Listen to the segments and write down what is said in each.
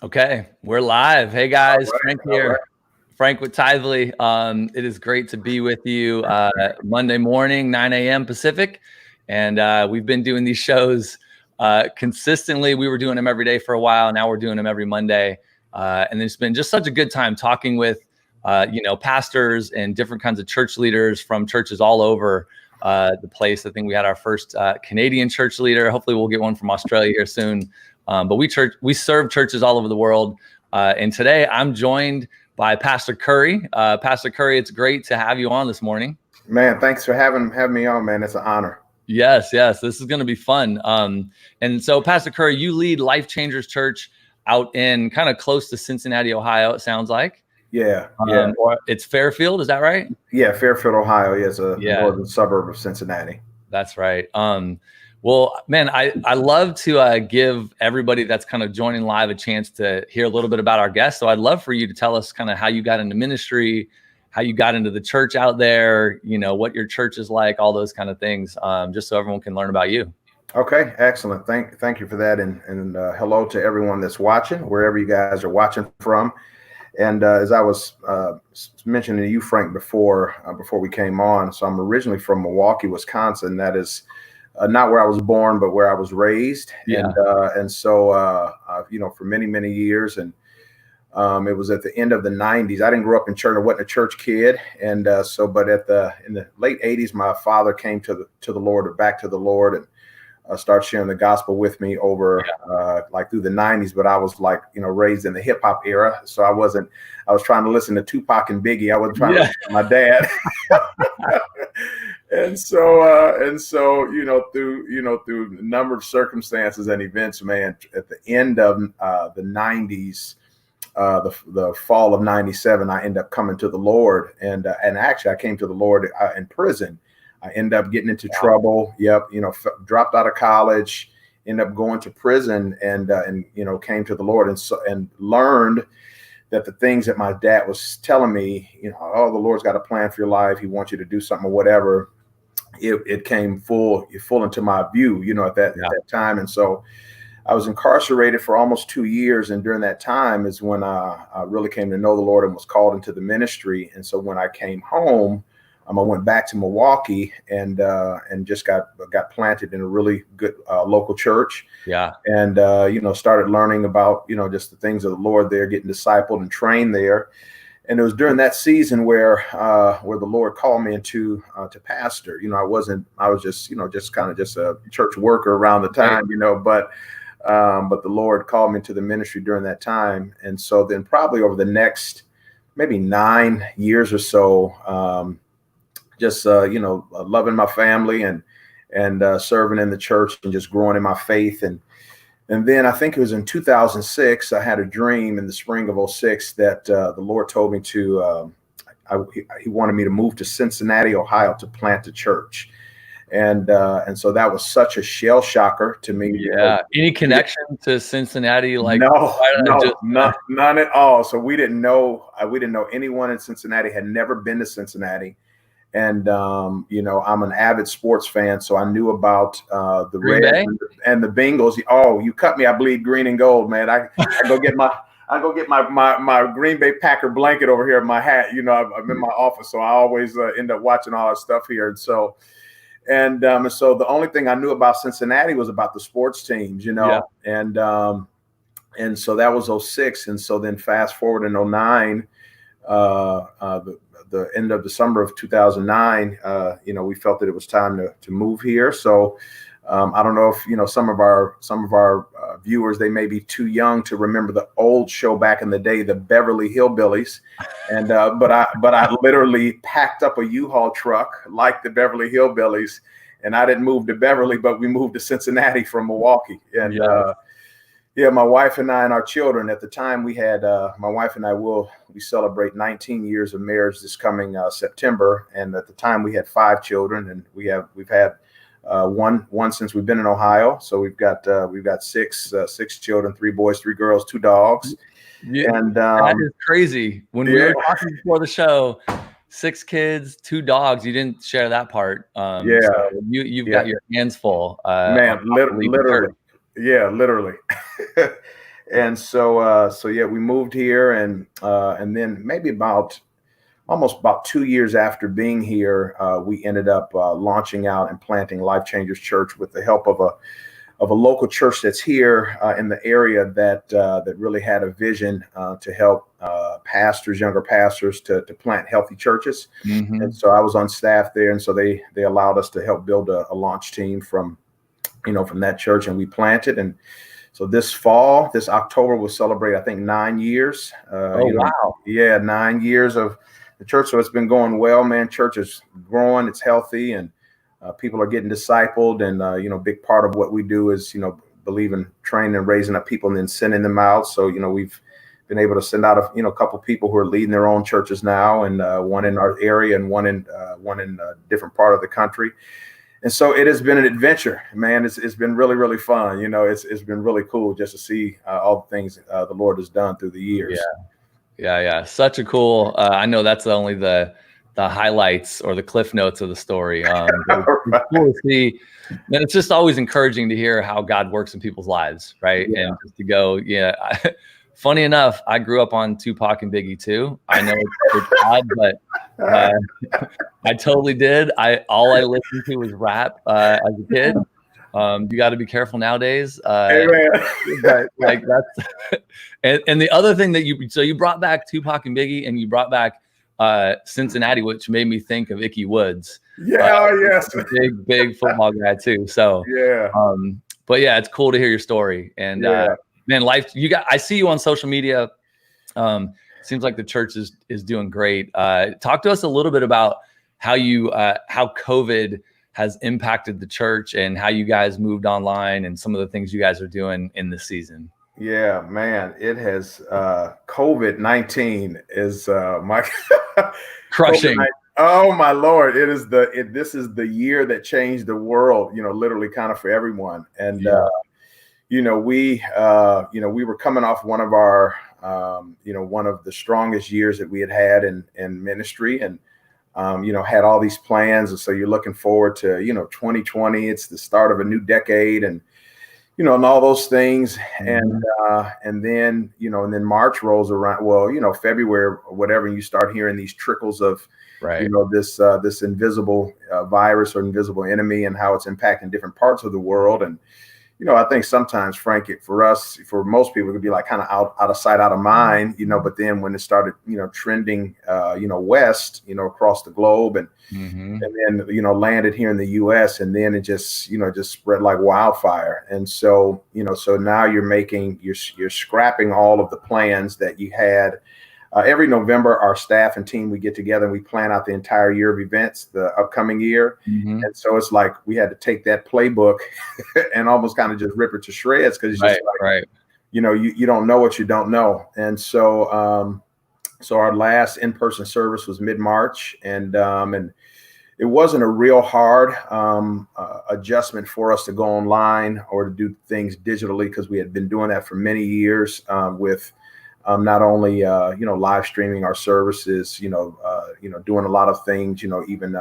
Okay, we're live. Hey guys, Right, Frank all right. here. Frank with Tithely. It is great to be with you Monday morning, 9 a.m. Pacific. And we've been doing these shows consistently. We were doing them every day for a while. Now we're doing them every Monday. And it's been just such a good time talking with, pastors and different kinds of church leaders from churches all over the place. I think we had our first Canadian church leader. Hopefully we'll get one from Australia here soon. But we serve churches all over the world. And today I'm joined by Pastor Curry. Pastor Curry, it's great to have you on this morning. Man, thanks for having me on, man. It's an honor. Yes, this is going to be fun. And so, Pastor Curry, you lead Life Changers Church out in kind of close to Cincinnati, Ohio, it sounds like. Yeah. Or it's Fairfield, is that right? Yeah, Fairfield, Ohio. Yeah, it's a northern suburb of Cincinnati. That's right. Well, man, I love to give everybody that's kind of joining live a chance to hear a little bit about our guests. So I'd love for you to tell us kind of how you got into ministry, how you got into the church out there, what your church is like, all those kind of things, just so everyone can learn about you. Okay, excellent. Thank you for that. And hello to everyone that's watching, wherever you guys are watching from. And as I was mentioning to you, Frank, before we came on, so I'm originally from Milwaukee, Wisconsin. That is not where I was born, but where I was raised. Yeah. And so, for many years, and it was at the end of the 90s. I didn't grow up in church. I wasn't a church kid. And but in the late 80s, my father came to the Lord, or back to the Lord, and started sharing the gospel with me over like through the 90s. But I was raised in the hip hop era. So I was trying to listen to Tupac and Biggie. I wasn't trying to listen to my dad. And so, through a number of circumstances and events, man, at the end of the 90s, the fall of 97, I ended up coming to the Lord. And actually I came to the Lord in prison. I ended up getting into trouble. Yep. Dropped out of college, ended up going to prison, and came to the Lord and learned that the things that my dad was telling me, the Lord's got a plan for your life. He wants you to do something or whatever. It came full into my view, at that time. And so I was incarcerated for almost 2 years. And during that time is when I really came to know the Lord and was called into the ministry. And so when I came home, I went back to Milwaukee and just got planted in a really good local church. Yeah. And, started learning about, just the things of the Lord there, getting discipled and trained there. And it was during that season where the Lord called me into to pastor. I was just kind of a church worker around the time, but the Lord called me to the ministry during that time. And so then probably over the next maybe 9 years or so, loving my family and serving in the church and just growing in my faith. And then I think it was in 2006, I had a dream in the spring of 06 that the Lord told me he wanted me to move to Cincinnati, Ohio to plant a church. And so that was such a shell shocker to me. Yeah. Any connection to Cincinnati? Like none at all. So we didn't know anyone in Cincinnati, had never been to Cincinnati. And, I'm an avid sports fan, so I knew about the Reds and the Bengals. Oh, you cut me, I bleed green and gold, man. I go get my Green Bay Packer blanket over here in my hat. I'm in my office, so I always end up watching all that stuff here. And so the only thing I knew about Cincinnati was about the sports teams, and so that was 06. And so then fast forward in 09, the end of the summer of 2009, we felt that it was time to move here. So I don't know if some of our viewers, they may be too young to remember the old show back in the day, the Beverly Hillbillies, and but I literally packed up a U-Haul truck like the Beverly Hillbillies, and I didn't move to Beverly, but we moved to Cincinnati from Milwaukee. And my wife and I and our children at the time, we had my wife and I we celebrate 19 years of marriage this coming September. And at the time we had 5 children, and we've had one since we've been in Ohio. So we've got 6 children, 3 boys, 3 girls, 2 dogs. Yeah, and that is crazy. When we were talking before the show, 6 kids, 2 dogs. You didn't share that part. So you've got your hands full. Man, literally. Yeah, literally. And so yeah, we moved here, and then maybe almost about 2 years after being here, we ended up launching out and planting Life Changers Church with the help of a local church that's here in the area that really had a vision to help pastors, younger pastors, to plant healthy churches. Mm-hmm. And so I was on staff there, and so they allowed us to help build a launch team from that church, and we planted. And so this October, we'll celebrate, I think, 9 years. Wow. Yeah, 9 years of the church. So it's been going well, man. Church is growing, it's healthy, and people are getting discipled. And, big part of what we do is, believe in training and raising up people and then sending them out. So, we've been able to send out a couple people who are leading their own churches now, and one in our area and one in a different part of the country. And so it has been an adventure, man. It's been really, really fun. It's been really cool just to see all the things the Lord has done through the years. Yeah. Such a cool. I know that's only the highlights or the cliff notes of the story. It's cool to see, and it's just always encouraging to hear how God works in people's lives, right? Yeah. And just to go, funny enough, I grew up on Tupac and Biggie too. I know it's odd, but I totally did. All I listened to was rap as a kid. You got to be careful nowadays. But like that's, and the other thing that you brought back Tupac and Biggie, and you brought back Cincinnati, which made me think of Ickey Woods. Yes. Big football guy too. So yeah. But yeah, it's cool to hear your story. And man, I see you on social media. Seems like the church is doing great. Talk to us a little bit about how COVID has impacted the church and how you guys moved online and some of the things you guys are doing in this season. Yeah, man, it has COVID-19 is my crushing. Oh my Lord, this is the year that changed the world, literally kind of for everyone. And we were coming off one of our one of the strongest years that we had in ministry, and had all these plans. And so you're looking forward to 2020. It's the start of a new decade, and and all those things. Mm-hmm. And then March rolls around. Well, February or whatever, and you start hearing these trickles of this invisible virus or invisible enemy, and how it's impacting different parts of the world. And I think sometimes, Frank, for most people, it could be like kind of out of sight, out of mind, but then when it started, trending, west, across the globe, and mm-hmm. and then, landed here in the US, and then it just spread like wildfire. And so, so now you're scrapping all of the plans that you had. Every November, our staff and team, we get together and we plan out the entire year of events, the upcoming year. Mm-hmm. And so it's like we had to take that playbook and almost kind of just rip it to shreds, because it's just you don't know what you don't know. And so so our last in-person service was mid-March, and it wasn't a real hard adjustment for us to go online or to do things digitally, because we had been doing that for many years with not only live streaming our services, doing a lot of things, even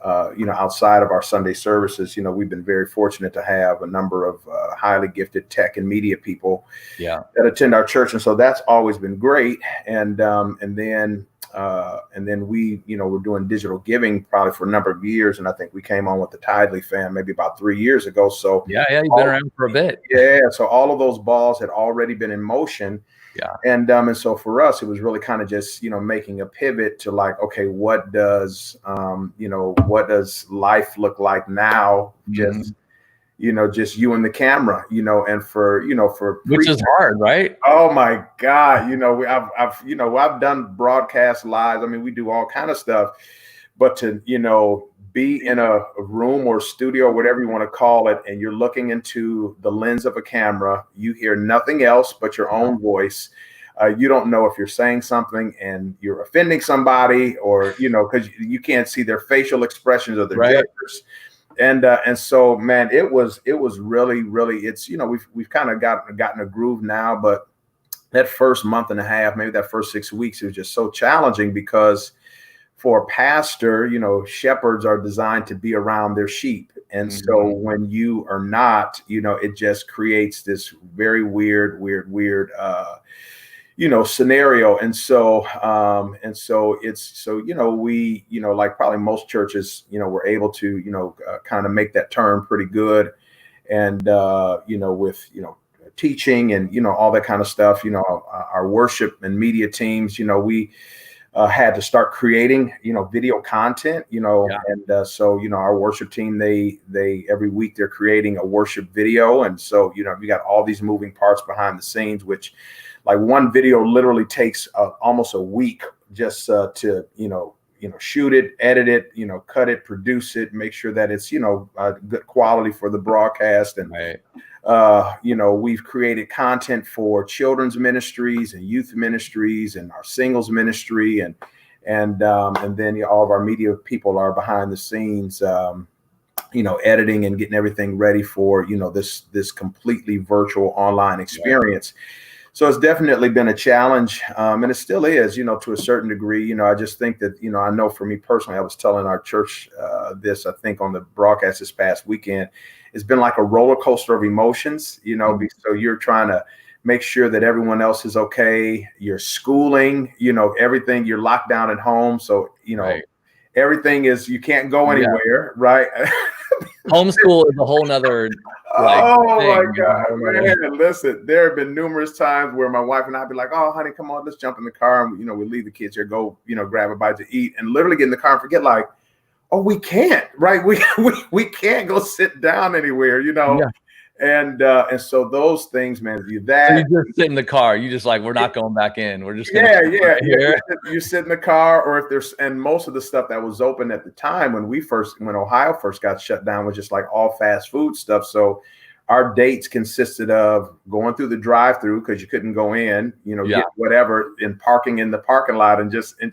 outside of our Sunday services. We've been very fortunate to have a number of highly gifted tech and media people that attend our church, and so that's always been great. And then we we're doing digital giving probably for a number of years, and I think we came on with the Tidely fam maybe about 3 years ago. So you've been around for a bit. So all of those balls had already been in motion. And so for us, it was really kind of just, making a pivot to like, okay, what does life look like now? Just, just you and the camera, and for which is hard, right? Oh my God. I've done broadcast lives. I mean, we do all kind of stuff, but to, be in a room or studio, or whatever you want to call it, and you're looking into the lens of a camera, you hear nothing else but your own voice. You don't know if you're saying something and you're offending somebody, or, because you can't see their facial expressions or their gestures. And so, man, it was really, really, it's, we've kind of gotten a groove now, but that first month and a half, maybe that first 6 weeks, it was just so challenging, because for a pastor, shepherds are designed to be around their sheep. And so Mhm. when you are not, it just creates this very weird, scenario. And so we, like probably most churches, were able to, kind of make that turn pretty good. And, with, teaching and, all that kind of stuff, our worship and media teams, we had to start creating, video content, Yeah. and so, our worship team, they every week they're creating a worship video. And so, you got all these moving parts behind the scenes, which like one video literally takes almost a week just to, shoot it, edit it, cut it, produce it, make sure that it's, good quality for the broadcast. And Right. we've created content for children's ministries and youth ministries and our singles ministry, and then all of our media people are behind the scenes, editing and getting everything ready for, this completely virtual online experience. Right. So it's definitely been a challenge, and it still is, to a certain degree. I just think that, I know for me personally, I was telling our church this, I think on the broadcast this past weekend, it's been like a roller coaster of emotions, so you're trying to make sure that everyone else is okay. You're schooling, everything, you're locked down at home. So, right. Everything is, you can't go anywhere, right? Homeschool is a whole nother oh thing, my God, man. Listen, there have been numerous times where my wife and I'd be like, oh, honey, come on, let's jump in the car. And, we leave the kids here, go, grab a bite to eat, and literally get in the car and forget, like, oh, we can't, right? We can't go sit down anywhere, Yeah. And so those things, man, so you just sit in the car. You just like, we're not going back in. We're just gonna here. You sit in the car, or if there's, and most of the stuff that was open at the time when Ohio first got shut down was just like all fast food stuff. So our dates consisted of going through the drive-through because you couldn't go in, get whatever, and parking in the parking lot and just and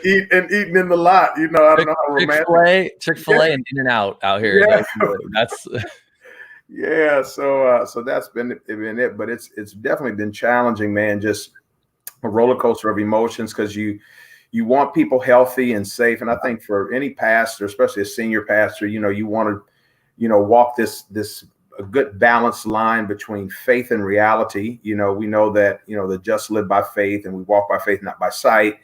eating in the lot. I don't know how romantic. Chick-fil-A and In-N-Out out here. Yeah. That's yeah. So that's been it, but it's definitely been challenging, man. Just a roller coaster of emotions, because you want people healthy and safe. And I think for any pastor, especially a senior pastor, you want to, walk this a good balanced line between faith and reality. We know that, the just live by faith and we walk by faith, not by sight.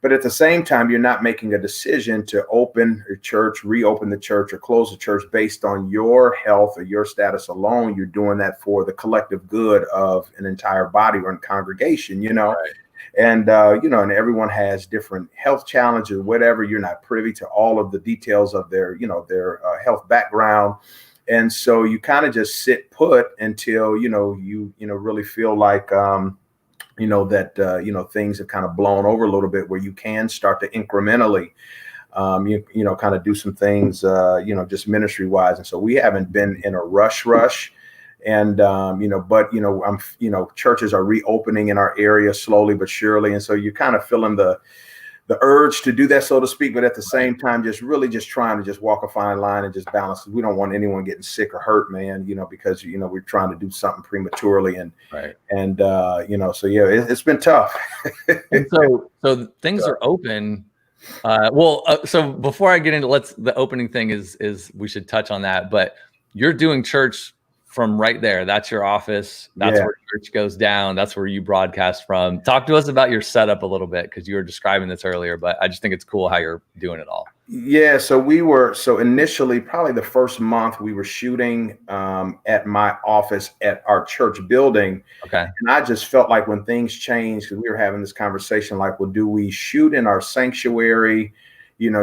But at the same time, you're not making a decision to open a church, reopen the church, or close the church based on your health or your status alone. You're doing that for the collective good of an entire body or congregation, Right. And, and everyone has different health challenges, whatever. You're not privy to all of the details of their health background. And so you kind of just sit put until, you really feel like, that, things have kind of blown over a little bit, where you can start to incrementally, kind of do some things, just ministry wise. And so we haven't been in a rush. And, churches are reopening in our area slowly but surely. And so you're kind of feeling the urge to do that, so to speak, but at the same time, just trying to just walk a fine line and just balance. We don't want anyone getting sick or hurt, man, because, we're trying to do something prematurely, and, right. And, so, yeah, it's been tough. And so things are open. So before I get into the opening thing is we should touch on that, but you're doing church from right there. That's your office. That's where church goes down. That's where you broadcast from. Talk to us about your setup a little bit, because you were describing this earlier, but I just think it's cool how you're doing it all. Yeah. So initially, probably the first month, we were shooting at my office at our church building. Okay. And I just felt like when things changed, because we were having this conversation, like, well, do we shoot in our sanctuary?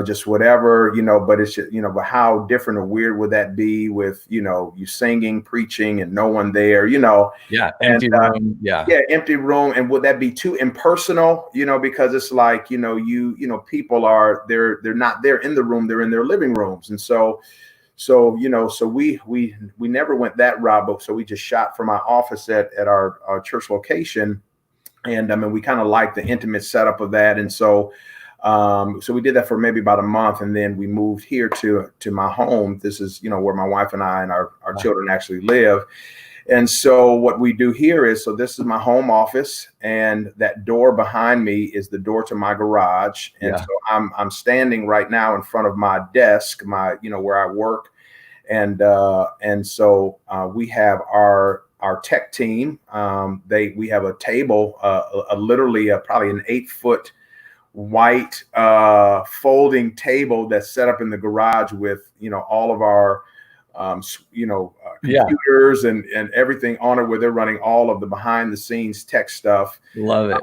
Just whatever, but it's just, but how different or weird would that be with, you singing, preaching, and no one there, Yeah. Empty room. Yeah. Empty room. And would that be too impersonal, because it's like, people are, they're not there in the room, they're in their living rooms. And so we never went that route, but so we just shot from my office at our church location. And I mean, we kind of like the intimate setup of that. And so we did that for maybe about a month, and then we moved here to my home. This is, where my wife and I and our children actually live. And so what we do here is, so this is my home office, and that door behind me is the door to my garage. And so I'm standing right now in front of my desk, my, where I work. And so we have our tech team. We have a table, literally probably an 8-foot white folding table that's set up in the garage with, all of our computers and everything on it, where they're running all of the behind the scenes tech stuff. Love it.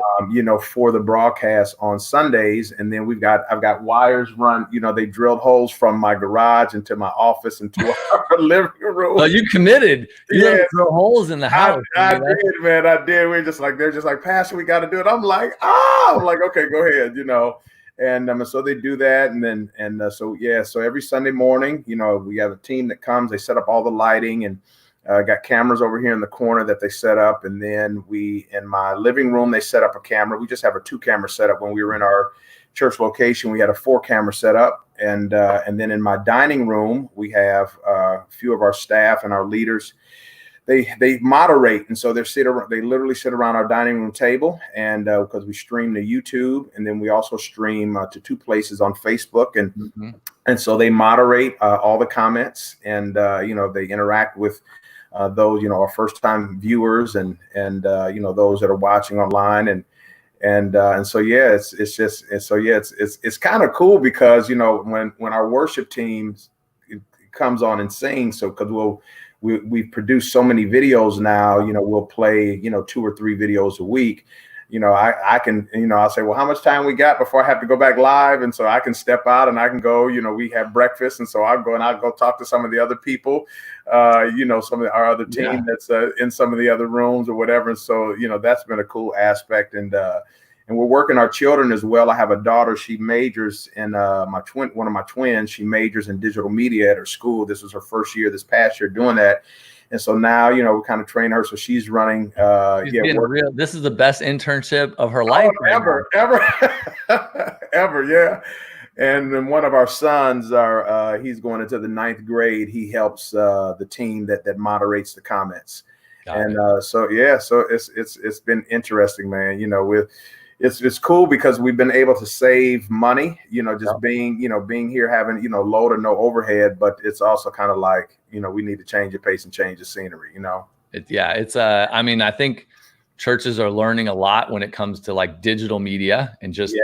For the broadcast on Sundays. And then I've got wires run, they drilled holes from my garage into my office into our living room. Oh, you committed. You let drill holes in the house. I did, man. I did. They're just like, Pastor, we got to do it. I'm like, okay, go ahead, And so they do that. So every Sunday morning, we have a team that comes, they set up all the lighting, and got cameras over here in the corner that they set up. And then in my living room, they set up a camera. We just have a 2-camera setup. When we were in our church location, we had a 4-camera setup. And then in my dining room, we have a few of our staff and our leaders. They moderate, and so they literally sit around our dining room table, and because we stream to YouTube, and then we also stream to 2 places on Facebook, and so they moderate all the comments, and they interact with those our first time viewers, and those that are watching online, and so it's kind of cool, because when our worship team comes on and sings, so because we've produced so many videos now, we'll play, 2 or 3 videos a week. I can, I'll say, well, how much time we got before I have to go back live? And so I can step out and I can go, we have breakfast. And so I'll go talk to some of the other people, some of our other team that's in some of the other rooms or whatever. And so, that's been a cool aspect. And we're working our children as well. I have a daughter. She majors in one of my twins. She majors in digital media at her school. This was her first year this past year doing that. And so now, we kind of train her. So she's running. This is the best internship of her life. Ever. Yeah. And then one of our sons he's going into the 9th grade. He helps the team that moderates the comments. So it's been interesting, man. It's cool because we've been able to save money, being here, having, low to no overhead, but it's also kind of like, we need to change the pace and change the scenery, I think churches are learning a lot when it comes to like digital media and just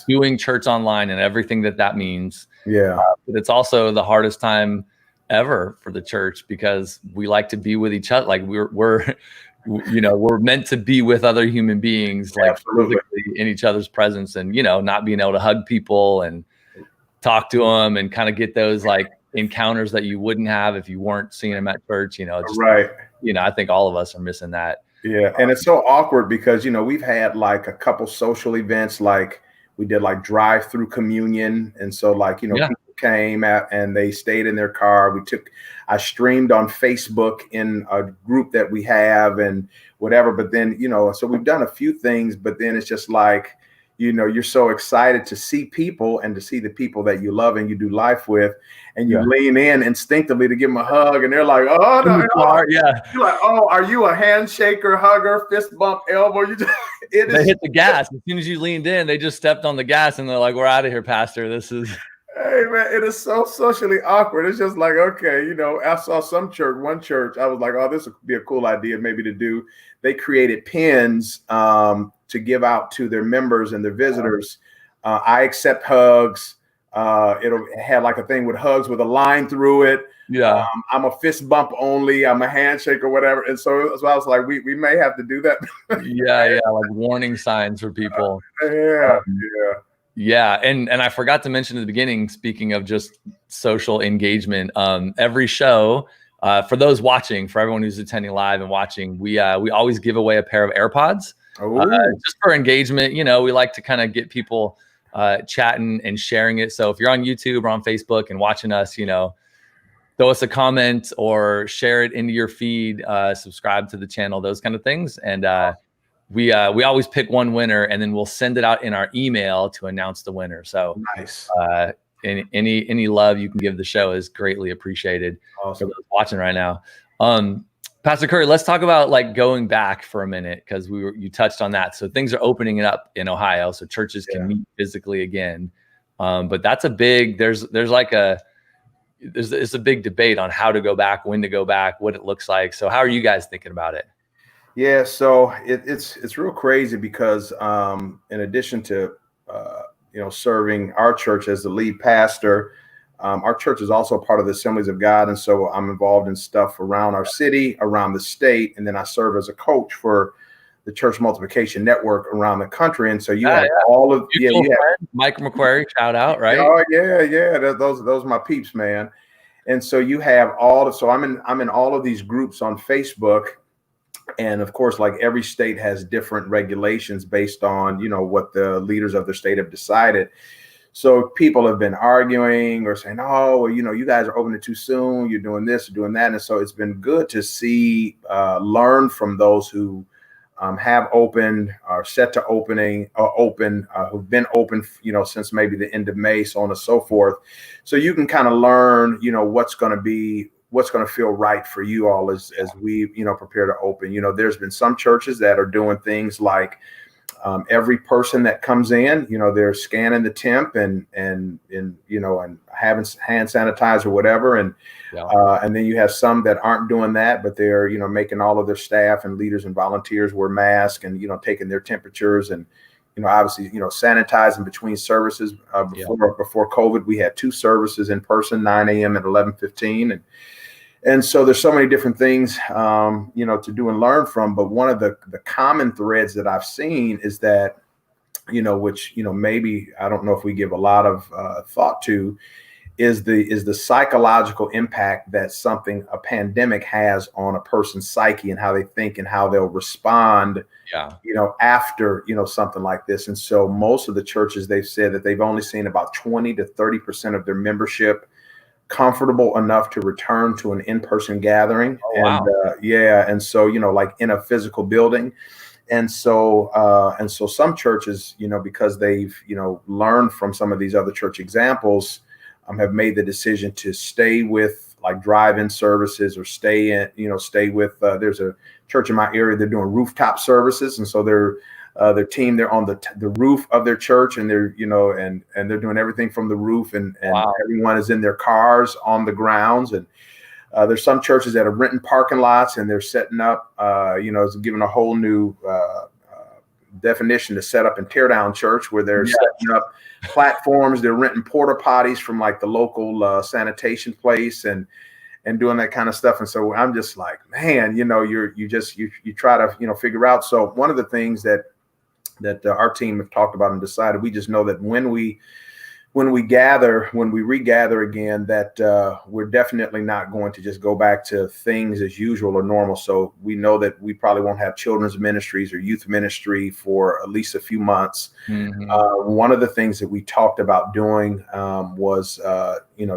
doing church online and everything that means. Yeah. But it's also the hardest time ever for the church, because we like to be with each other. Like we're meant to be with other human beings, like physically in each other's presence, and, not being able to hug people and talk to them and kind of get those like encounters that you wouldn't have if you weren't seeing them at church, I think all of us are missing that. Yeah. And it's so awkward because, we've had like a couple social events, like we did like drive-through communion. And so like, people came out and they stayed in their car. I streamed on Facebook in a group that we have and whatever. But then, so we've done a few things, but then it's just like, you're so excited to see people and to see the people that you love and you do life with, and you lean in instinctively to give them a hug, and they're like, oh, no. You're like, oh, are you a handshaker, hugger, fist bump, elbow? They hit the gas. As soon as you leaned in, they just stepped on the gas and they're like, we're out of here, Pastor. This is... Hey, man, it is so socially awkward. It's just like, okay, I saw one church, I was like, oh, this would be a cool idea maybe to do. They created pins to give out to their members and their visitors. I accept hugs. It'll have like a thing with hugs with a line through it. Yeah. I'm a fist bump only. I'm a handshake or whatever. And so I was like, we may have to do that. Like warning signs for people. Yeah. And I forgot to mention at the beginning, speaking of just social engagement, every show, for those watching, for everyone who's attending live and watching, we always give away a pair of AirPods just for engagement. We like to kind of get people chatting and sharing it. So if you're on YouTube or on Facebook and watching us, throw us a comment or share it into your feed, subscribe to the channel, those kind of things. And we always pick one winner, and then we'll send it out in our email to announce the winner. So nice. Any love you can give the show is greatly appreciated. Awesome. For those watching right now. Pastor Curry, let's talk about like going back for a minute, because you touched on that. So things are opening it up in Ohio, so churches can meet physically again. But that's a big, it's a big debate on how to go back, when to go back, what it looks like. So how are you guys thinking about it? Yeah, so it's real crazy because in addition to serving our church as the lead pastor, our church is also part of the Assemblies of God, and so I'm involved in stuff around our city, around the state, and then I serve as a coach for the Church Multiplication Network around the country. And so you have all of you have Mike McQuarrie, shout out, right? Oh yeah, those are my peeps, man. And so you have so I'm in all of these groups on Facebook. And of course, like every state has different regulations based on, what the leaders of their state have decided. So people have been arguing or saying, oh, well, you guys are opening too soon. You're doing this, you're doing that. And so it's been good to see, learn from those who have opened, are set to open, who've been open, since maybe the end of May, so on and so forth. So you can kind of learn, what's going to feel right for you all as we, prepare to open. There's been some churches that are doing things like every person that comes in, they're scanning the temp and having hand sanitizer or whatever. And then you have some that aren't doing that, but they're, making all of their staff and leaders and volunteers wear masks and, taking their temperatures and, obviously, sanitizing between services. Before COVID, we had 2 services in person, 9 a.m. and 11:15. And so there's so many different things, to do and learn from. But one of the common threads that I've seen is that, which, maybe I don't know if we give a lot of thought to, is the psychological impact that a pandemic has on a person's psyche and how they think and how they'll respond, after, something like this. And so most of the churches, they've said that they've only seen about 20 to 30% of their membership comfortable enough to return to an in-person gathering. And so, like in a physical building. And so some churches, because they've, learned from some of these other church examples, have made the decision to stay with like drive-in services or stay with, there's a church in my area, they're doing rooftop services. And so they're on the roof of their church, and they're, and they're doing everything from the roof, and everyone is in their cars on the grounds. And there's some churches that have rented parking lots, and they're setting up, it's given a whole new definition to set up and tear down church, where they're setting up platforms. They're renting porta potties from like the local sanitation place and doing that kind of stuff. And so I'm just like, man, you try to, figure out. So one of the things that our team have talked about and decided, we just know that when we regather again, that we're definitely not going to just go back to things as usual or normal. So we know that we probably won't have children's ministries or youth ministry for at least a few months. Mm-hmm. One of the things that we talked about doing was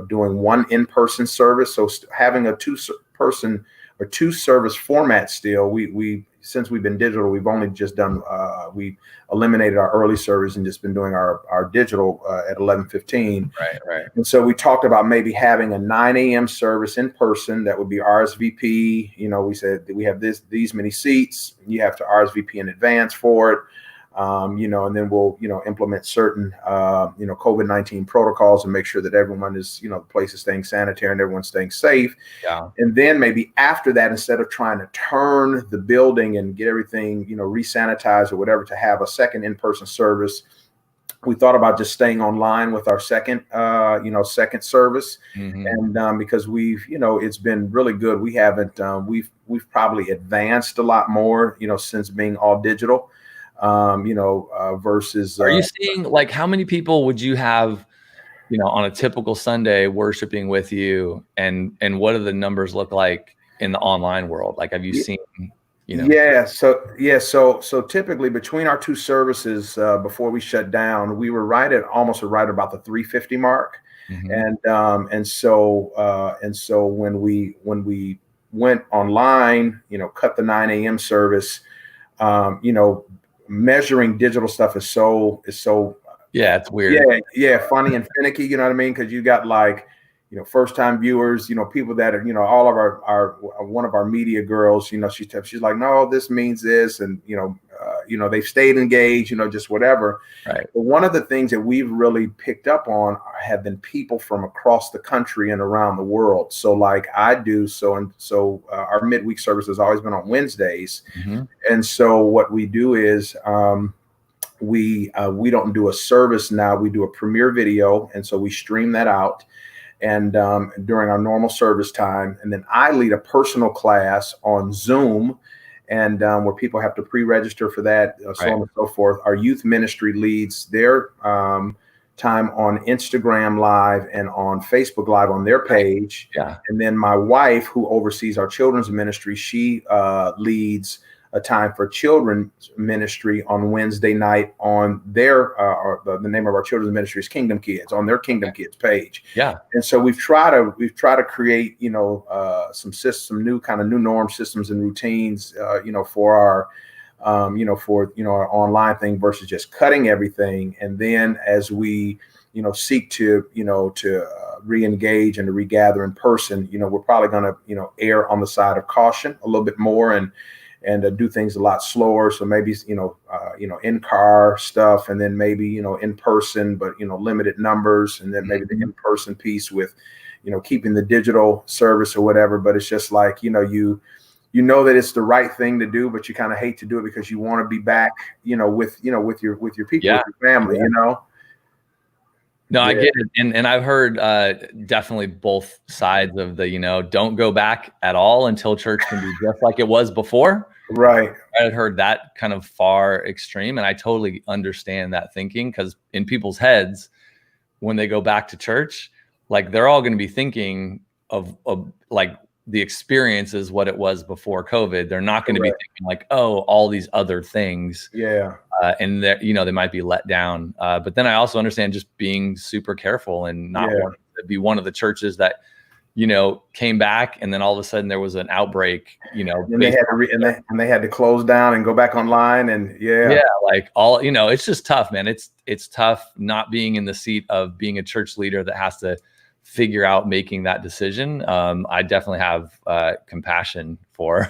doing one in-person service. So having a two-person or 2-service format still. We since we've been digital, we've only just done, we eliminated our early service and just been doing our digital at 11:15. Right. And so we talked about maybe having a 9 a.m. service in person that would be RSVP. We said that we have these many seats. You have to RSVP in advance for it. And then we'll, implement certain, COVID-19 protocols and make sure that everyone is, the place is staying sanitary and everyone's staying safe. Yeah. And then maybe after that, instead of trying to turn the building and get everything, re-sanitized or whatever, to have a second in-person service, we thought about just staying online with our second service. Mm-hmm. And because we've, it's been really good. We haven't, we've probably advanced a lot more, since being all digital. Versus. Are you seeing, like, how many people would you have, on a typical Sunday worshiping with you, and what do the numbers look like in the online world? Like, have you seen, So typically between our 2 services, before we shut down, we were almost right about the 350 mark. Mm-hmm. And so when we went online, cut the 9 a.m. service, measuring digital stuff is so it's weird. Funny and finicky, you know what I mean? Because you got like, first time viewers, people that are, all of our one of our media girls, she's like, no, this means this. And, they've stayed engaged, just whatever. Right. But one of the things that we've really picked up on have been people from across the country and around the world. So like I do. So our midweek service has always been on Wednesdays. Mm-hmm. And so what we do is, we don't do a service now. We do a premiere video. And so we stream that out. And during our normal service time, and then I lead a personal class on Zoom, and where people have to pre-register for that, so on and so forth. Our youth ministry leads their time on Instagram Live and on Facebook Live on their page. Yeah. And then my wife, who oversees our children's ministry, she leads a time for children's ministry on Wednesday night on their, the name of our children's ministry is Kingdom Kids, on their Kingdom Kids page. Yeah. And so we've tried to create, some new norm systems and routines, for our, our online thing versus just cutting everything. And then as we, seek to, re-engage and to regather in person, we're probably going to, err on the side of caution a little bit more and do things a lot slower. So maybe, in-car stuff, and then maybe, in person, but, limited numbers, and then maybe the in-person piece with, keeping the digital service or whatever. But it's just like, you know that it's the right thing to do, but you kind of hate to do it because you want to be back, with your people, with your family, No, I get it. And I've heard definitely both sides of the, don't go back at all until church can be just like it was before. Right. I had heard that kind of far extreme. And I totally understand that thinking, because in people's heads, when they go back to church, like they're all going to be thinking of like the experience is what it was before COVID. They're not going to be thinking like, oh, all these other things. Yeah. And they might be let down. But then I also understand just being super careful and not wanting to be one of the churches that, came back and then all of a sudden there was an outbreak, and they had to they had to close down and go back online. And like all, it's just tough, man. It's tough not being in the seat of being a church leader that has to figure out making that decision. I definitely have compassion for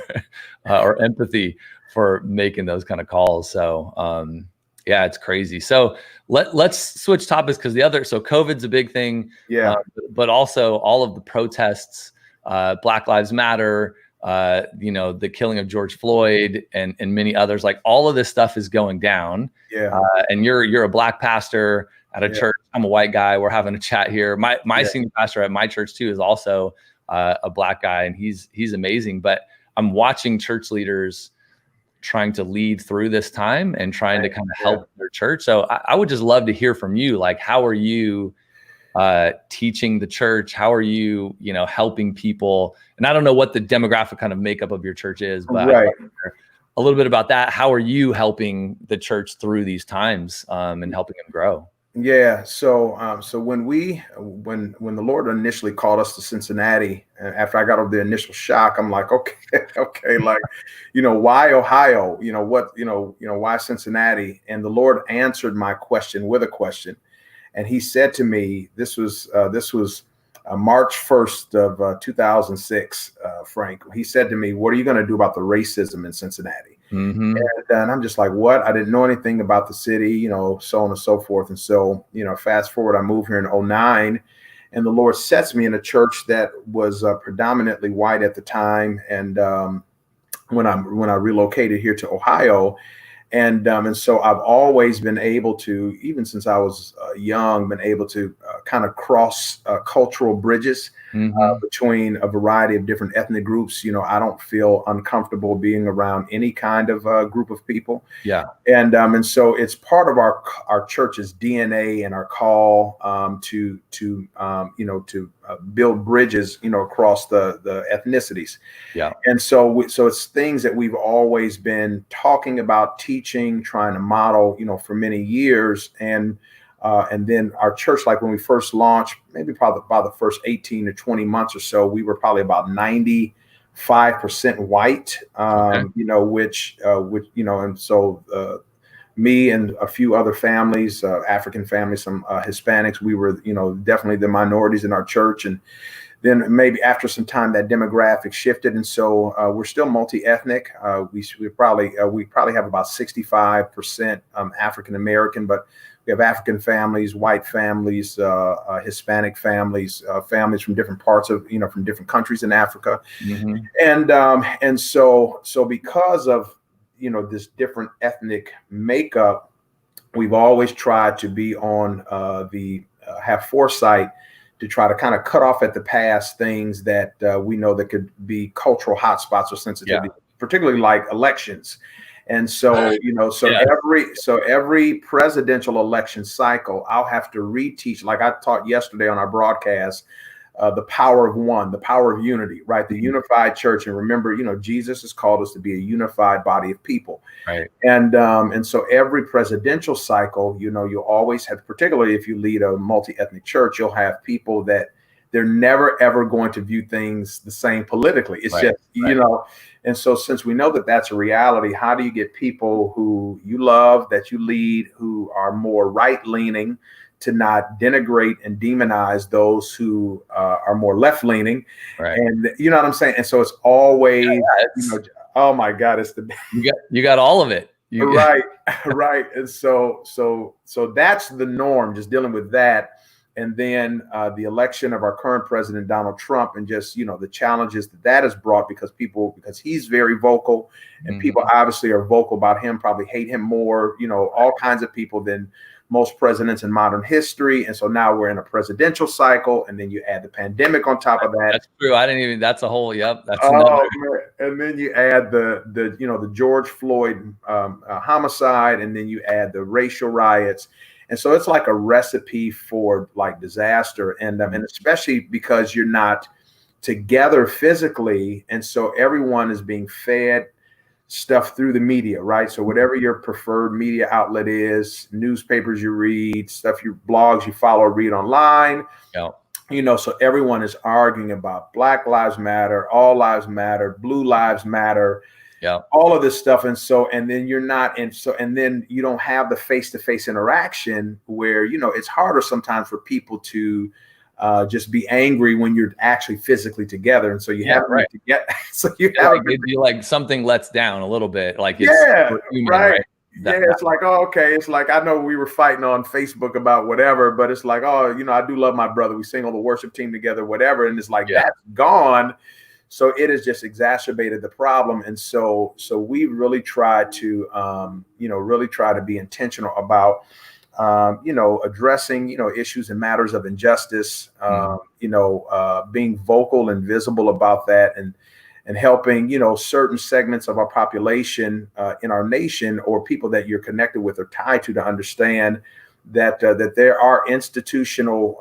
or empathy for making those kind of calls. So it's crazy. So let's switch topics, because so COVID's a big thing. Yeah. But also all of the protests, Black Lives Matter, the killing of George Floyd and many others, like all of this stuff is going down. Yeah. And you're a Black pastor at a church. I'm a white guy. We're having a chat here. My senior pastor at my church too is also a Black guy, and he's amazing. But I'm watching church leaders trying to lead through this time and trying to kind of help their church. So I would just love to hear from you. Like, how are you teaching the church? How are you, helping people? And I don't know what the demographic kind of makakeup of your church is, but a little bit about that. How are you helping the church through these times and helping them grow? Yeah. So when the Lord initially called us to Cincinnati, after I got over the initial shock, I'm like, okay, like, why Ohio? Why Cincinnati? And the Lord answered my question with a question, and He said to me, this was March 1st of 2006, Frank. He said to me, "What are you going to do about the racism in Cincinnati?" Mm-hmm. And I'm just like, what? I didn't know anything about the city, so on and so forth. And so, fast forward, I moved here in 2009, and the Lord sets me in a church that was predominantly white at the time. And when I relocated here to Ohio, and so I've always been able to, even since I was young, been able to kind of cross cultural bridges between a variety of different ethnic groups. I don't feel uncomfortable being around any kind of group of people. Yeah. And so it's part of our church's DNA and our call to build bridges, across the ethnicities. Yeah. And so it's things that we've always been talking about, teaching, trying to model, for many years. And then our church, like when we first launched, maybe probably about the first 18 to 20 months or so, we were probably about 95% white, which and so me and a few other families, African families, some Hispanics, we were, definitely the minorities in our church. And then maybe after some time that demographic shifted, and so we're still multi-ethnic. We probably have about 65% African American, but we have African families, white families, Hispanic families, families from different parts of, from different countries in Africa. And so because of, this different ethnic makeup, we've always tried to be on have foresight to try to kind of cut off at the past things that we know that could be cultural hotspots or sensitivity, particularly like elections. And so, every presidential election cycle, I'll have to reteach, like I taught yesterday on our broadcast, the power of one, the power of unity, right? The unified church. And remember, Jesus has called us to be a unified body of people. Right. And so every presidential cycle, you'll always have, particularly if you lead a multi-ethnic church, you'll have people that they're never, ever going to view things the same politically. It's and so since we know that that's a reality, how do you get people who you love, that you lead, who are more right-leaning, to not denigrate and demonize those who are more left-leaning, right? And you know what I'm saying. And so it's always, oh my God, it's you got all of it, right. And so that's the norm, just dealing with that. And then the election of our current president, Donald Trump, and just, the challenges that has brought, because he's very vocal, and people obviously are vocal about him, probably hate him more, all kinds of people than most presidents in modern history. And so now we're in a presidential cycle, and then you add the pandemic on top of that. That's true. That's a whole, that's and then you add the George Floyd homicide, and then you add the racial riots. And so it's like a recipe for like disaster. And especially because you're not together physically. And so everyone is being fed stuff through the media, right? So whatever your preferred media outlet is, newspapers you read, blogs you follow or read online, so everyone is arguing about Black Lives Matter, all lives matter, blue lives matter, all of this stuff. And then you're not, and then you don't have the face-to-face interaction where, it's harder sometimes for people to just be angry when you're actually physically together. And so you have to get, you like something lets down a little bit, like it's human, right? It's like, okay. It's like, I know we were fighting on Facebook about whatever, but it's like, I do love my brother. We sing on the worship team together, whatever. And it's like, that's gone. So it has just exacerbated the problem. And so we really try to, be intentional about, addressing, issues and matters of injustice, being vocal and visible about that, and helping, certain segments of our population in our nation, or people that you're connected with or tied to understand that there are institutional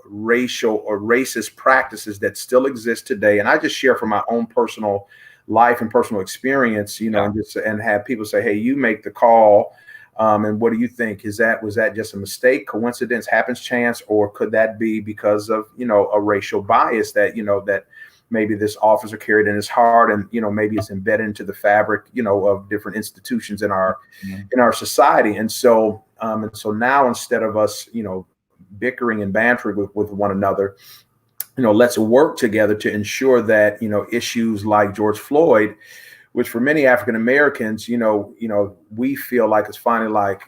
racial or racist practices that still exist today. And I just share from my own personal life and personal experience, and have people say, hey, you make the call. And what do you think? Was that just a mistake, coincidence, happens, chance, or could that be because of, a racial bias that, that maybe this officer carried in his heart, and, maybe it's embedded into the fabric, of different institutions in our society. And so now, instead of us, bickering and bantering with one another, let's work together to ensure that, issues like George Floyd, which for many African Americans, we feel like it's finally like,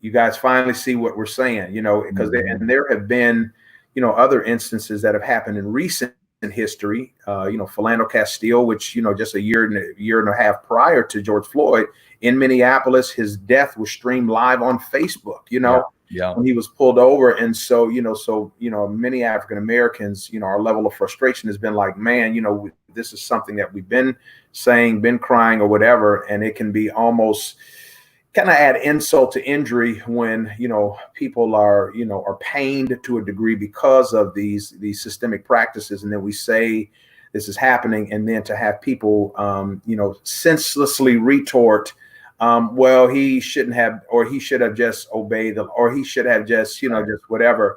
you guys finally see what we're saying, because there have been, other instances that have happened in recent history, Philando Castile, which, just a year and a half prior to George Floyd in Minneapolis, his death was streamed live on Facebook, when he was pulled over. And so, many African Americans, our level of frustration has been like, man, this is something that we've been saying, been crying or whatever. And it can be almost kind of add insult to injury when, people are pained to a degree because of these systemic practices. And then we say this is happening. And then to have people, senselessly retort, well, he shouldn't have, or he should have just obeyed, or he should have just, just whatever.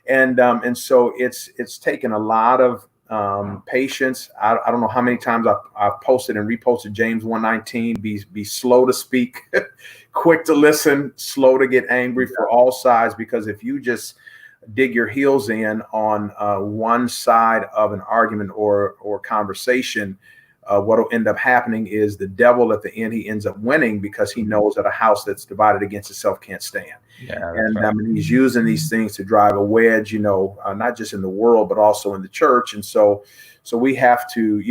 And so it's taken a lot of patience. I don't know how many times I've posted and reposted James 1:19. Be slow to speak, quick to listen, slow to get angry for all sides. Because if you just dig your heels in on one side of an argument or conversation, what will end up happening is the devil at the end, he ends up winning, because he knows that a house that's divided against itself can't stand. Yeah, And right. he's using these things to drive a wedge, not just in the world, but also in the church. And so we have to,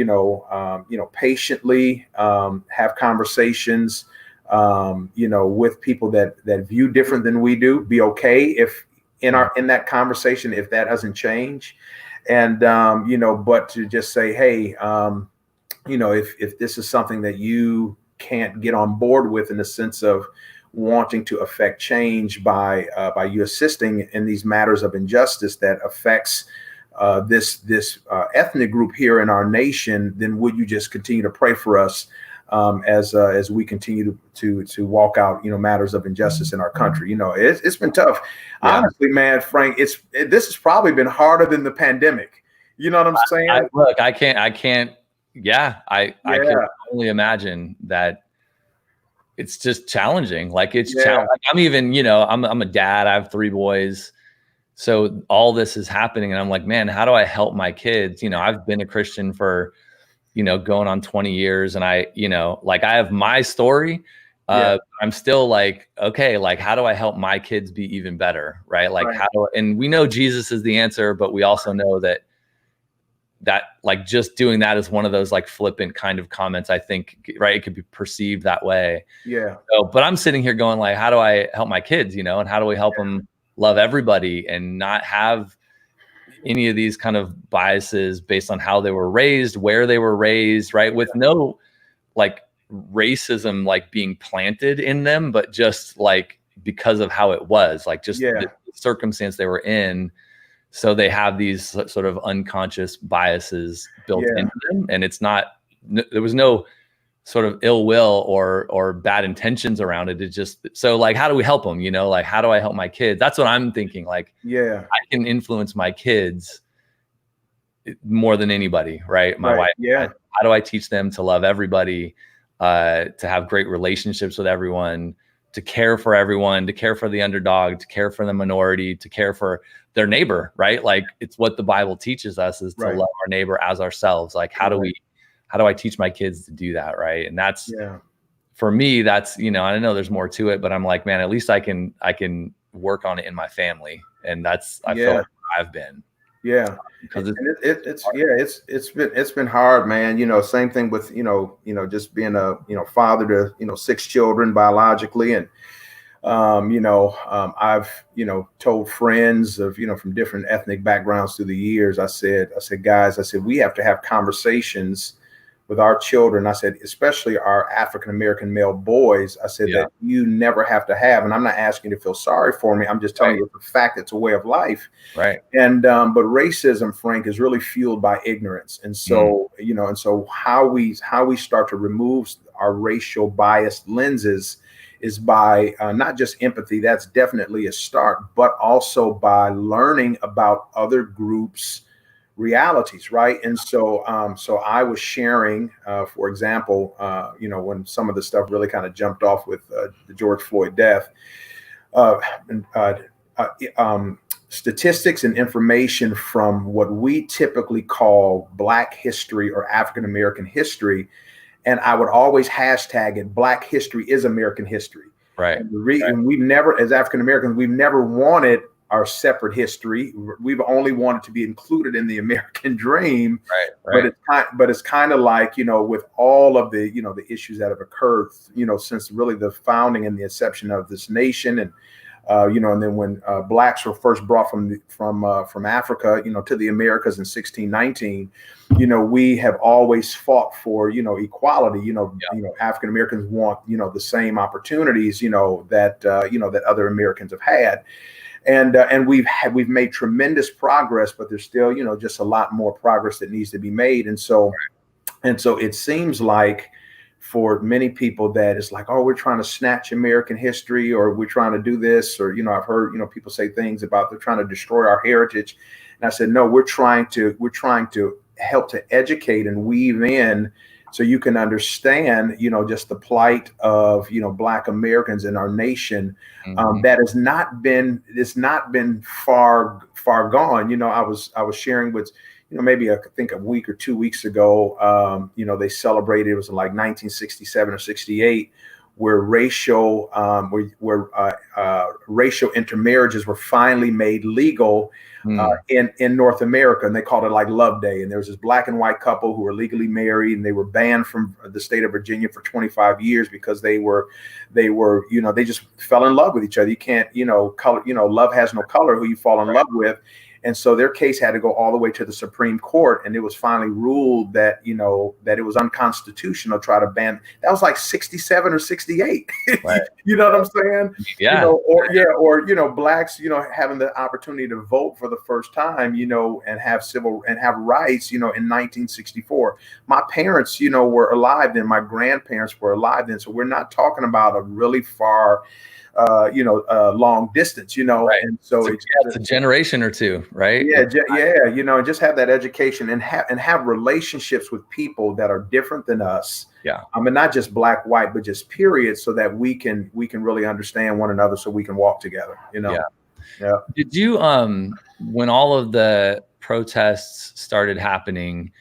patiently have conversations, with people that view different than we do. Be okay if in that conversation, if that doesn't change. And, but to just say, hey, if this is something that you can't get on board with, in the sense of wanting to affect change by you assisting in these matters of injustice that affects this ethnic group here in our nation, then would you just continue to pray for us as we continue to walk out matters of injustice in our country. It's been tough. Yeah. Honestly, man, Frank, this has probably been harder than the pandemic. You know what I'm saying? I can't. Yeah, I can only imagine that. It's just challenging. Like it's challenging. I'm even, I'm a dad. I have 3 boys. So all this is happening, and I'm like, man, how do I help my kids? I've been a Christian for, going on 20 years, and I have my story. I'm still like, okay, like, how do I help my kids be even better? Right. Like and we know Jesus is the answer, but we also know that like just doing that is one of those like flippant kind of comments, I think, right? It could be perceived that way. Yeah. So, but I'm sitting here going like, how do I help my kids, and how do we help them love everybody and not have any of these kind of biases based on how they were raised, where they were raised, right? With no like racism, like being planted in them, but just like because of how it was, like just the circumstance they were in. So they have these sort of unconscious biases built into them, and there was no sort of ill will or bad intentions around it. It's just, so like, how do we help them? Like, how do I help my kids? That's what I'm thinking. Like, I can influence my kids more than anybody, right? My wife. How do I teach them to love everybody, to have great relationships with everyone, to care for everyone, to care for the underdog, to care for the minority, to care for their neighbor, right? Like, it's what the Bible teaches us, is to love our neighbor as ourselves. Like, how do I teach my kids to do that? Right. And that's, for me, that's, I know there's more to it, but I'm like, man, at least I can work on it in my family. And that's, I feel like I've been. Yeah. Because it's been hard, man. Same thing with, just being a, father to, 6 children biologically. And, I've, told friends of, from different ethnic backgrounds through the years, I said, guys, we have to have conversations with our children. I said, especially our African-American male boys, I said that you never have to have, and I'm not asking you to feel sorry for me. I'm just telling you the fact it's a way of life. Right. And, but racism, Frank, is really fueled by ignorance. And so, and so how we start to remove our racial biased lenses is by not just empathy. That's definitely a start, but also by learning about other groups' realities, right? And so so I was sharing, for example, when some of the stuff really kind of jumped off with the George Floyd death, statistics and information from what we typically call Black history or African American history. And I would always hashtag it, Black history is American history. Right. And we've never, as African Americans, we've never wanted our separate history. We've only wanted to be included in the American dream. Right. But it's kind of like, with all of the, the issues that have occurred, since really the founding and the inception of this nation. And, and then when Blacks were first brought from Africa, to the Americas in 1619, we have always fought for, equality. African Americans want, the same opportunities, that other Americans have had. And we've made tremendous progress, but there's still, just a lot more progress that needs to be made. And so it seems like for many people that it's like, oh, we're trying to snatch American history, or we're trying to do this, or, I've heard, people say things about they're trying to destroy our heritage. And I said, no, we're trying to help to educate and weave in so you can understand, just the plight of, Black Americans in our nation. That has not been, it's not been far gone. I was sharing with, maybe I think a week or 2 weeks ago, they celebrated, it was like 1967 or 68, where racial racial intermarriages were finally made legal in North America, and they called it like Love Day. And there was this Black and white couple who were legally married, and they were banned from the state of Virginia for 25 years because they just fell in love with each other. You can't, color, love has no color who you fall in love with. And so their case had to go all the way to the Supreme Court, and it was finally ruled that, that it was unconstitutional to try to ban. That was like 67 or 68. Right. You know what I'm saying? Yeah. Or Blacks, having the opportunity to vote for the first time, and have rights, in 1964. My parents, were alive then. My grandparents were alive then. So we're not talking about a really far long distance, right. And so it's a generation or two, right? Yeah. Just have that education and have relationships with people that are different than us. Yeah. I mean, not just Black, white, but just period, so that we can really understand one another, so we can walk together, Yeah. Did you, when all of the protests started happening,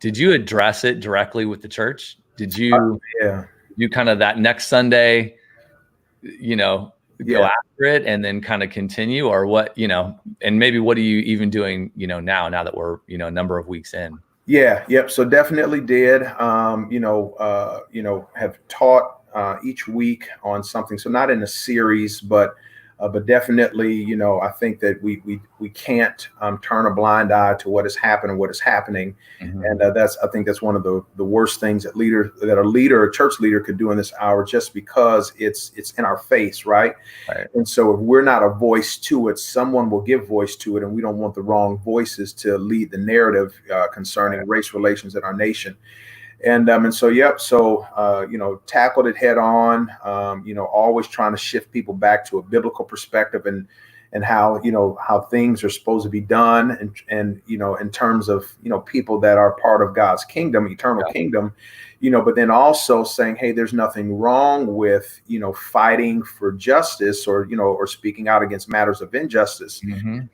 did you address it directly with the church? Did you, you kind of that next Sunday, go after it and then kind of continue, or what, and maybe what are you even doing, now that we're, a number of weeks in? Yeah. Yep. So definitely did, have taught each week on something. So not in a series, but definitely, I think that we can't turn a blind eye to what has happened and what is happening. Mm-hmm. And I think that's one of the worst things that a church leader could do in this hour, just because it's in our face, right? And so if we're not a voice to it, someone will give voice to it, and we don't want the wrong voices to lead the narrative concerning race relations in our nation. And tackled it head on, always trying to shift people back to a biblical perspective and how things are supposed to be done. And in terms of, people that are part of God's kingdom, eternal kingdom, but then also saying, hey, there's nothing wrong with, fighting for justice or speaking out against matters of injustice,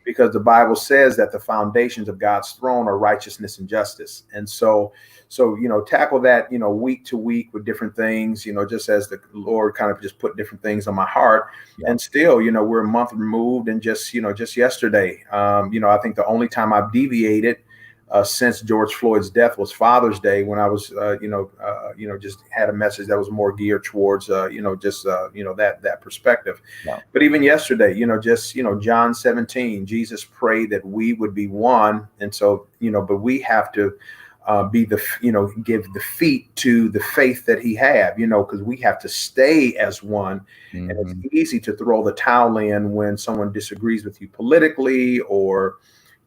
because the Bible says that the foundations of God's throne are righteousness and justice. And so, tackle that, week to week with different things, just as the Lord kind of just put different things on my heart. And still, we're a month removed, and just yesterday, I think the only time I've deviated since George Floyd's death was Father's Day, when I was, just had a message that was more geared towards, that perspective. But even yesterday, John 17, Jesus prayed that we would be one. And so, but we have to give the feet to the faith that he had, because we have to stay as one. And it's easy to throw the towel in when someone disagrees with you politically or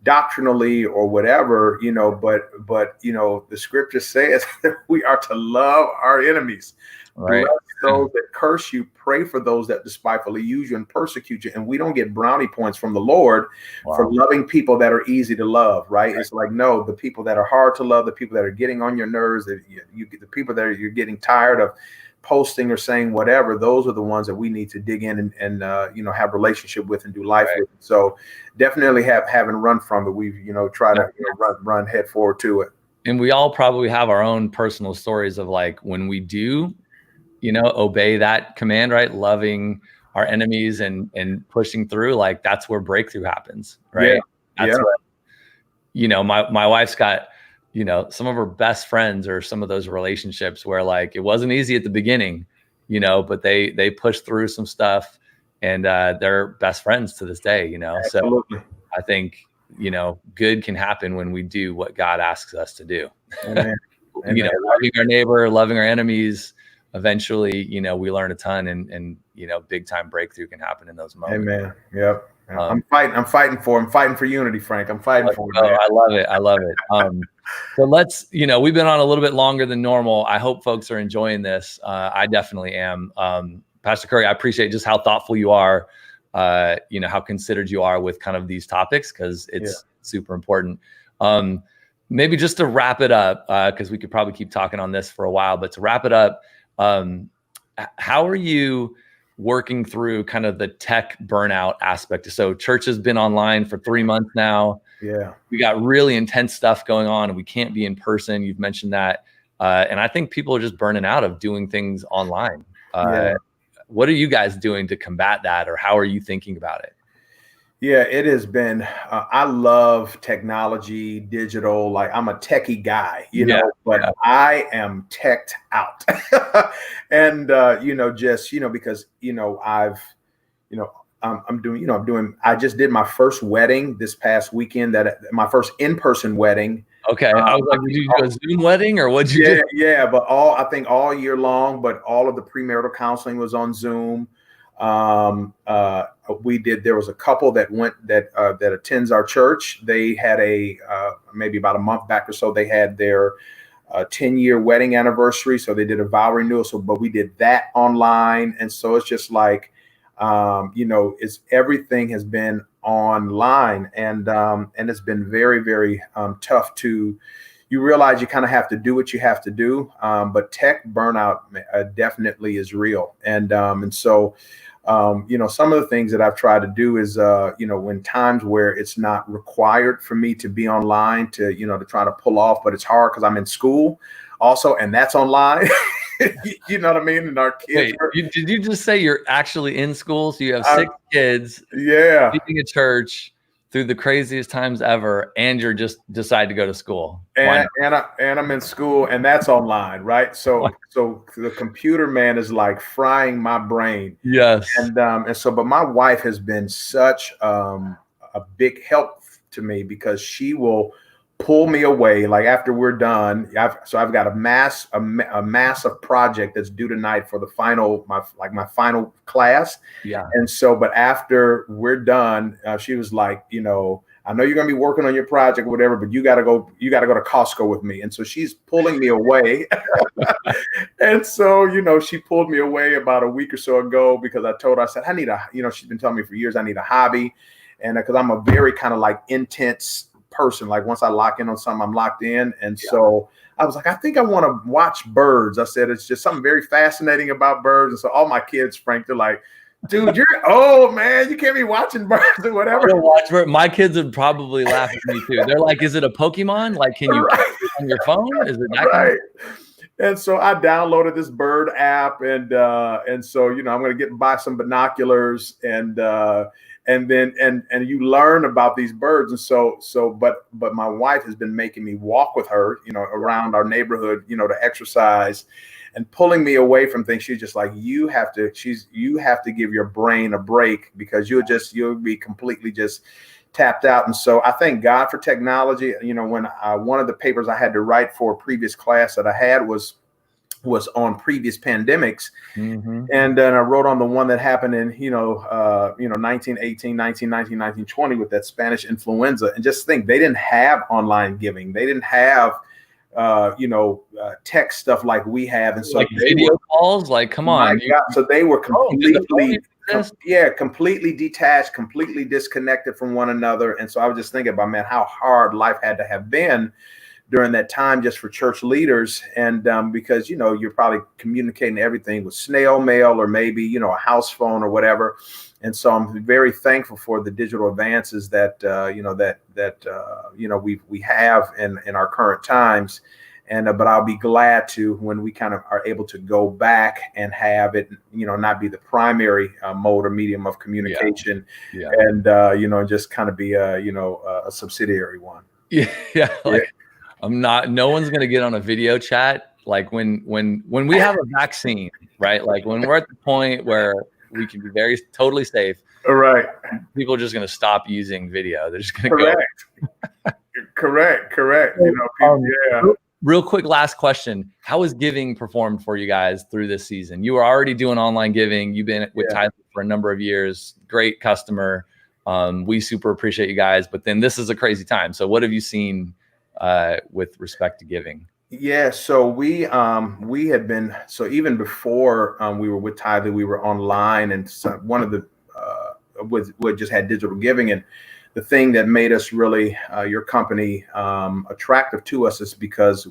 doctrinally or whatever, but the scripture says that we are to love our enemies. Right. Bless those that curse you, pray for those that despitefully use you and persecute you. And we don't get brownie points from the Lord for loving people that are easy to love, right? It's like, no, the people that are hard to love, the people that are getting on your nerves, the people that you're getting tired of posting or saying whatever, those are the ones that we need to dig in and have relationship with and do life with. So definitely haven't run from it. We've, tried to run head forward to it. And we all probably have our own personal stories of like, when we do, obey that command, right? Loving our enemies and pushing through, like that's where breakthrough happens, right? That's where, my wife's got, some of her best friends or some of those relationships where like, it wasn't easy at the beginning, but they pushed through some stuff, and they're best friends to this day, Absolutely. So I think, good can happen when we do what God asks us to do. Amen. Loving our neighbor, loving our enemies, eventually, we learn a ton, and big time breakthrough can happen in those moments. Amen. Yep. I'm fighting for unity, Frank. I'm fighting for it. Man. I love it. So let's, we've been on a little bit longer than normal. I hope folks are enjoying this. I definitely am. Pastor Curry, I appreciate just how thoughtful you are, how considered you are with kind of these topics, because it's super important. maybe just to wrap it up, because we could probably keep talking on this for a while, but to wrap it up, how are you working through kind of the tech burnout aspect? So church has been online for 3 months now. Yeah. We got really intense stuff going on and we can't be in person. You've mentioned that. And I think people are just burning out of doing things online. What are you guys doing to combat that, or how are you thinking about it? Yeah, it has been, I love technology, digital, like I'm a techie guy, but I am teched out. And, because, I just did my first wedding this past weekend, my first in-person wedding. Okay. I was like, did you do a Zoom wedding or what'd you do? Yeah, but I think all year long, but all of the premarital counseling was on Zoom. There was a couple that attends our church. They had maybe about a month back or so, they had their 10-year wedding anniversary. So they did a vow renewal. But we did that online. And so it's just like, everything has been online, and it's been very, very tough you realize you kind of have to do what you have to do. But tech burnout definitely is real. And so some of the things that I've tried to do is, when times where it's not required for me to be online to try to pull off, but it's hard because I'm in school also, and that's online. You know what I mean? And our kids. Wait, did you just say you're actually in school? So you have 6 kids, leading a church through the craziest times ever, and you're just decide to go to school. And I'm in school, and that's online, right? So the computer, man, is like frying my brain. Yes. But my wife has been such a big help to me, because she will pull me away, like after we're done. I've got a massive project that's due tonight for my final class. Yeah. And so, but after we're done, she was like, I know you're gonna be working on your project or whatever, but you gotta go to Costco with me. And so she's pulling me away. And so, she pulled me away about a week or so ago, because I told her, I said, I need she's been telling me for years, I need a hobby. And because I'm a very kind of like intense person, like once I lock in on something, I'm locked in. And so I was like, I think I want to watch birds. I said, it's just something very fascinating about birds. And so all my kids, Frank, they're like, dude, you're old, man. You can't be watching birds or whatever. My kids would probably laugh at me too. They're like, is it a Pokemon? Like, can you catch it on your phone? Is it that kind of? And so I downloaded this bird app, and so I'm going to buy some binoculars, and then you learn about these birds. And so but my wife has been making me walk with her, around our neighborhood, to exercise, and pulling me away from things. She's just like, you have to give your brain a break, because you'll be completely just tapped out. And so I thank God for technology. When one of the papers I had to write for a previous class that I had was on previous pandemics. Mm-hmm. And then I wrote on the one that happened in 1918, 1919, 1920 with that Spanish influenza. And just think, they didn't have online giving. They didn't have tech stuff like we have. And so like video calls, like, come on. So they were completely detached, completely disconnected from one another. And so I was just thinking about, man, how hard life had to have been during that time, just for church leaders. And because, you're probably communicating everything with snail mail, or maybe, a house phone or whatever. And so I'm very thankful for the digital advances that, we have in our current times. And but I'll be glad to, when we kind of are able to go back and have it, not be the primary mode or medium of communication, and just kind of be a subsidiary one. No one's going to get on a video chat. Like when we have a vaccine, right? Like when we're at the point where we can be totally safe. Right. People are just going to stop using video. They're just going to go. Correct. Real quick, last question. How has giving performed for you guys through this season? You were already doing online giving. You've been with Tyler for a number of years. Great customer. We super appreciate you guys. But then this is a crazy time. So what have you seen with respect to giving? Yeah, so we had been, so even before we were with Tyler, we were online, and so one of the we just had digital giving, and the thing that made us really your company attractive to us is because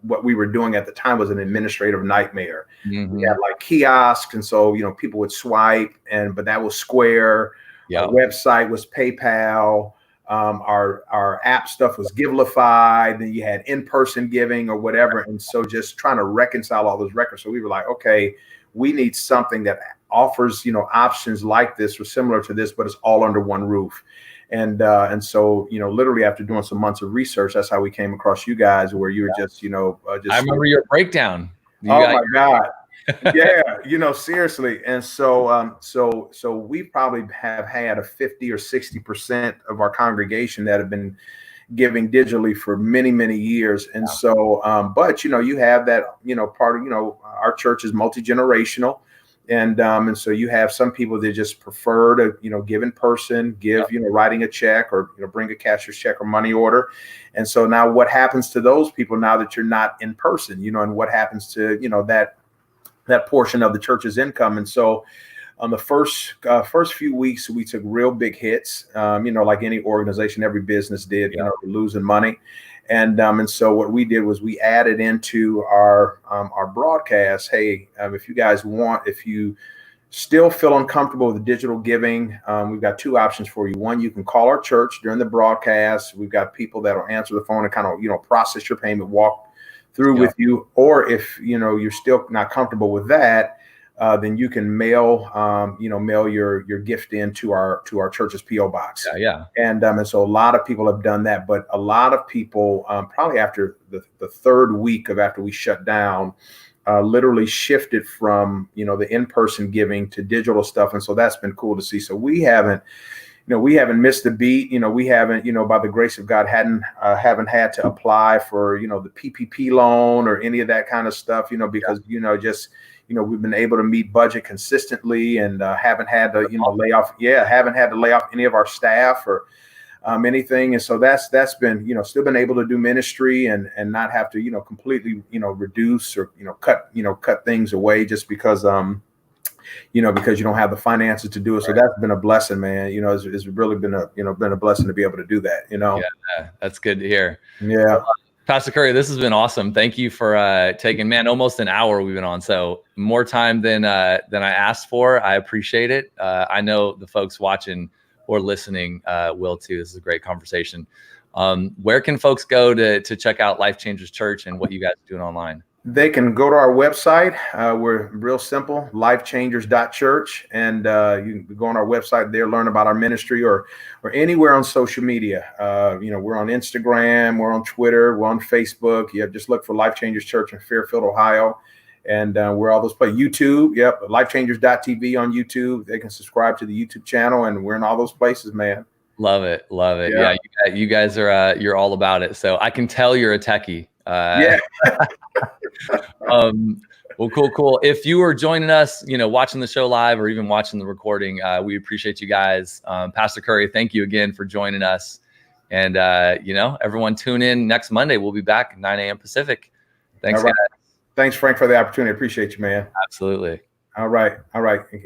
what we were doing at the time was an administrative nightmare. Mm-hmm. We had like kiosks, and so people would swipe, but that was Square. Yep. Our website was PayPal. Our app stuff was Givelify. Then you had in-person giving or whatever, and so just trying to reconcile all those records. So we were like, okay, we need something that offers options like this or similar to this, but it's all under one roof. And so literally after doing some months of research, that's how we came across you guys, where you were just I remember your breakdown. My God. Yeah, seriously. And so so we probably have had a 50 or 60% of our congregation that have been giving digitally for many, many years. And so but you have that part of our church is multi-generational. And so you have some people that just prefer to, give in person, give, writing a check or, bring a cashier's check or money order. And so now what happens to those people now that you're not in person, and what happens to, that portion of the church's income? And so on the first few weeks, we took real big hits, like any organization, every business did, losing money. And so what we did was we added into our broadcast, hey, if you guys want, if you still feel uncomfortable with digital giving, we've got two options for you. One, you can call our church during the broadcast. We've got people that will answer the phone and kind of, process your payment, walk through with you. Or if, you're still not comfortable with that, then you can mail your gift in to our church's P.O. box. And so a lot of people have done that, but a lot of people probably after the third week of after we shut down, literally shifted from the in-person giving to digital stuff, and so that's been cool to see. So we haven't missed a beat. We haven't by the grace of God haven't had to apply for the PPP loan or any of that kind of stuff. Because we've been able to meet budget consistently and haven't had to lay off. Haven't had to lay off any of our staff or anything. And so that's been still been able to do ministry and not have to completely reduce or cut things away just because because you don't have the finances to do it. So that's been a blessing, man. It's really been a blessing to be able to do that. Yeah, that's good to hear. Yeah. Pastor Curry, this has been awesome. Thank you for taking, almost an hour we've been on. So more time than I asked for. I appreciate it. I know the folks watching or listening will too. This is a great conversation. Where can folks go to check out Life Changers Church and what you guys are doing online? They can go to our website. We're real simple, lifechangers.church. And you can go on our website there, learn about our ministry or anywhere on social media. We're on Instagram, we're on Twitter, we're on Facebook. Just look for Life Changers Church in Fairfield, Ohio. And we're all those places. YouTube, lifechangers.tv on YouTube. They can subscribe to the YouTube channel, and we're in all those places, man. Love it. Yeah, you guys are, you're all about it. So I can tell you're a techie. Well, cool. If you are joining us, watching the show live or even watching the recording, we appreciate you guys. Pastor Curry, thank you again for joining us. And, everyone tune in next Monday. We'll be back at 9 a.m. Pacific. Thanks, guys. Thanks, Frank, for the opportunity. I appreciate you, man. Absolutely. All right.